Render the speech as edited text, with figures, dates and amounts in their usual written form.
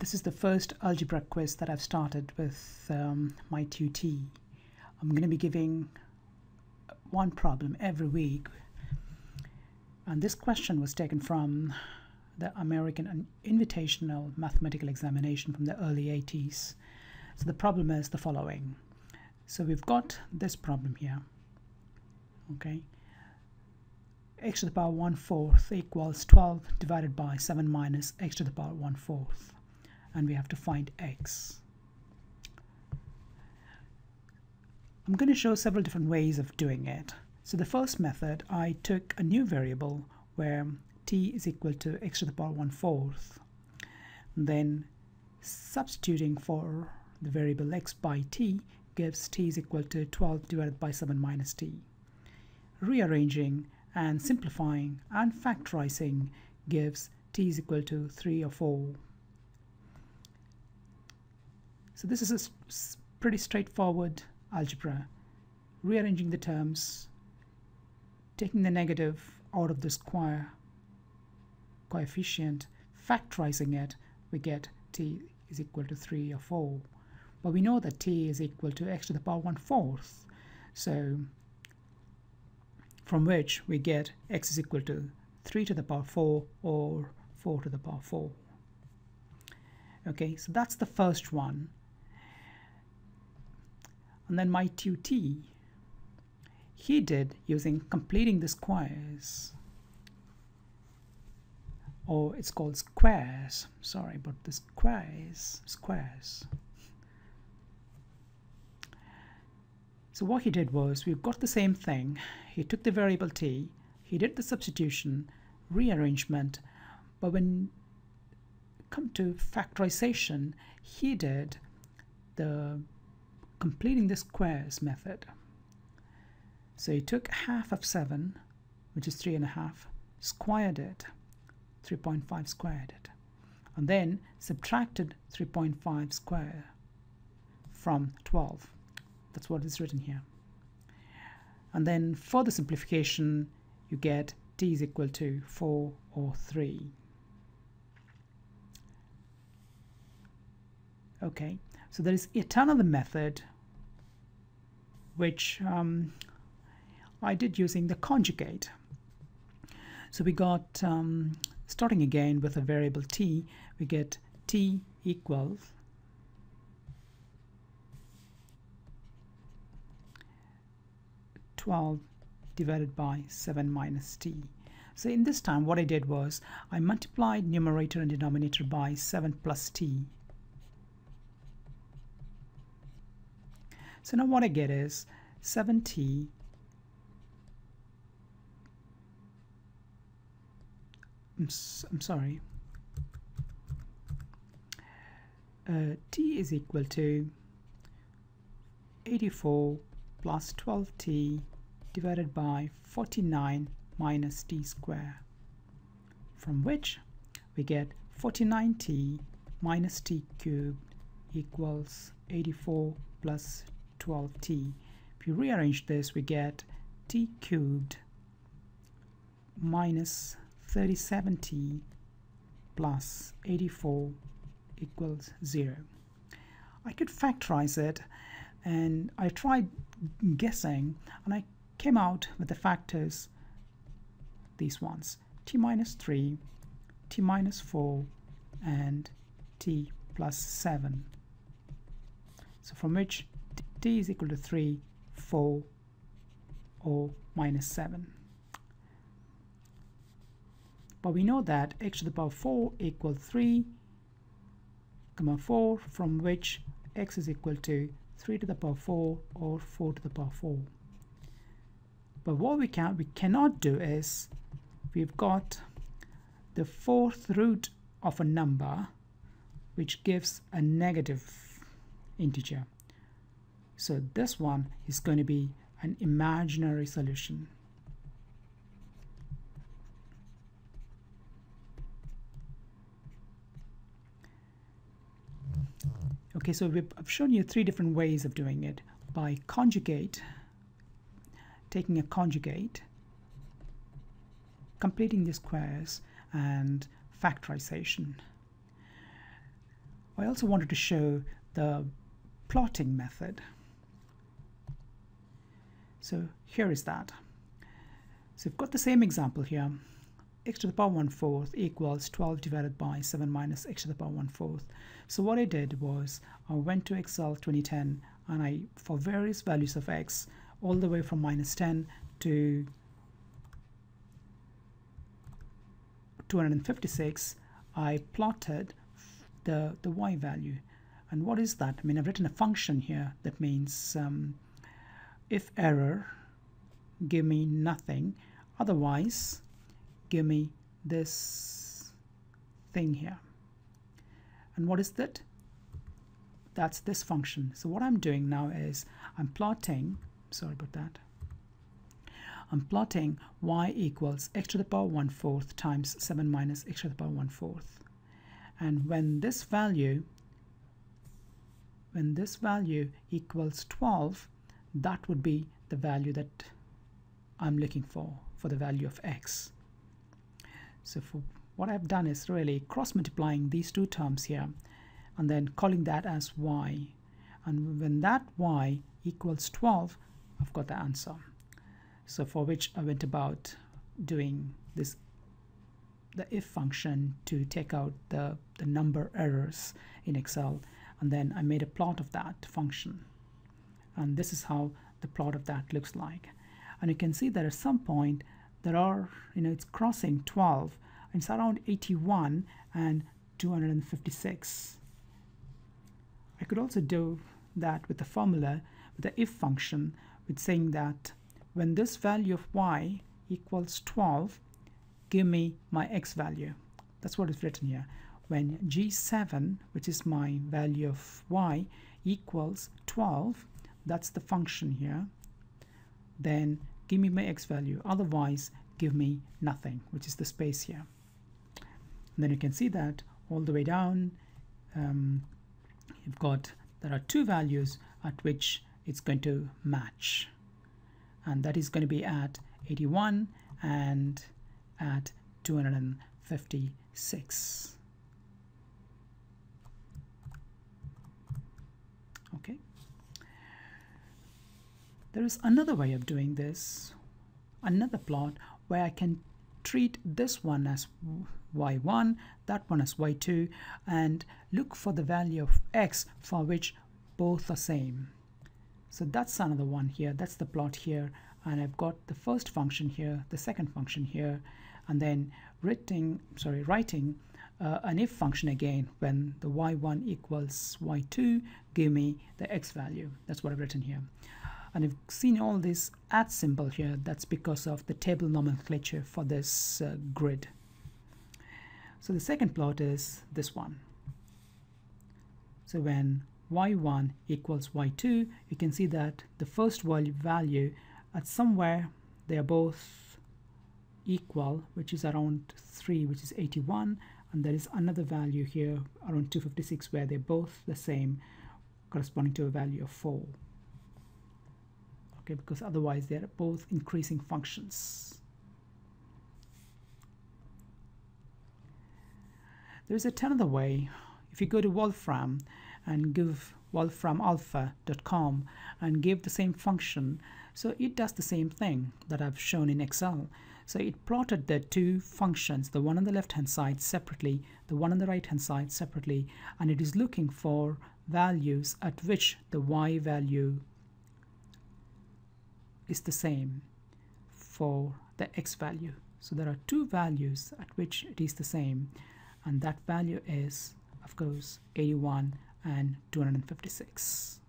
This is the first algebra quiz that I've started with my tutor. I'm going to be giving one problem every week, and this question was taken from the American Invitational mathematical examination from the early 80s. So the problem is the following. So we've got this problem here, okay. X to the power 1/4 equals 12 divided by 7 minus x to the power 1/4, and we have to find x. I'm going to show several different ways of doing it. So the first method, I took a new variable where t is equal to x to the power 1/4, then substituting for the variable x by t gives t is equal to 12 divided by 7 minus t. Rearranging and simplifying and factorizing gives t is equal to 3 or 4. So this is a pretty straightforward algebra. Rearranging the terms, taking the negative out of the square coefficient, factorizing it, we get t is equal to 3 or 4. But we know that t is equal to x to the power 1/4. So from which we get x is equal to 3 to the power 4 or 4 to the power 4. Okay, so that's the first one. And then my tutor, he did using completing the squares, or it's called squares, sorry, but the squares. So what he did was, we've got the same thing. He took the variable t, he did the substitution, rearrangement, but when it come to factorization, he did the completing the squares method. So he took half of 7, which is 3.5, squared it, 3.5 squared it, and then subtracted 3.5 square from 12. That's what is written here. And then for the simplification, you get t is equal to 4 or 3. Okay, so there is yet another method which I did using the conjugate. So we got, starting again with a variable t, we get t equals 12 divided by 7 minus t. So in this time what I did was I multiplied numerator and denominator by 7 plus t. So now what I get is 7t I'm sorry, t is equal to 84 plus 12t divided by 49 minus t square, from which we get 49t minus t cubed equals 84 plus 12t. If you rearrange this, we get t cubed minus 37t plus 84 equals 0. I could factorize it, and I tried guessing, and I came out with the factors, these ones, t minus 3, t minus 4, and t plus 7. So from which t is equal to 3, 4, or minus 7. But we know that x to the power 4 equals 3, 4, from which x is equal to 3 to the power 4 or 4 to the power 4. But what we cannot do is, we've got the 4th root of a number which gives a negative integer. So this one is going to be an imaginary solution. Okay, so I've shown you 3 different ways of doing it. By conjugate, taking a conjugate, completing the squares, and factorization. I also wanted to show the plotting method. So here is that. So we've got the same example here. X to the power 1/4 equals 12 divided by 7 minus x to the power 1/4. So what I did was I went to Excel 2010 and for various values of x, all the way from -10 to 256, I plotted the y value. And what is that? I mean, I've written a function here that means if error, give me nothing, otherwise give me this thing here. And what is that? That's this function. So what I'm doing now is I'm plotting, sorry about that, I'm plotting y equals x to the power 1/4 times 7 minus x to the power 1/4. And when this value equals 12, that would be the value that I'm looking for the value of x. So for what I've done is really cross multiplying these two terms here and then calling that as y. And when that y equals 12, I've got the answer. So for which I went about doing this, the if function, to take out the number errors in Excel, and then I made a plot of that function. And this is how the plot of that looks like. And you can see that at some point there are, it's crossing 12, and it's around 81 and 256. I could also do that with the formula, with the if function, with saying that when this value of y equals 12, give me my x value. That's what is written here. When G7, which is my value of y, equals 12, that's the function here, then give me my x value, otherwise give me nothing, which is the space here. And then you can see that all the way down, there are two values at which it's going to match, and that is going to be at 81 and at 256. Okay. There is another way of doing this, another plot where I can treat this one as y1, that one as y2, and look for the value of x for which both are same. So that's another one here. That's the plot here, and I've got the first function here, the second function here, and then writing an if function again. When the y1 equals y2, give me the x value. That's what I've written here. And you've seen all this at symbol here. That's because of the table nomenclature for this grid. So the second plot is this one. So when y1 equals y2, you can see that the first value at somewhere they are both equal, which is around 3, which is 81, and there is another value here around 256 where they're both the same, corresponding to a value of 4. Okay, because otherwise they're both increasing functions. There's another way. If you go to Wolfram and give wolframalpha.com and give the same function, so it does the same thing that I've shown in Excel. So it plotted the two functions, the one on the left hand side separately, the one on the right hand side separately, and it is looking for values at which the y value is the same for the x value. So there are two values at which it is the same, and that value is, of course, 81 and 256.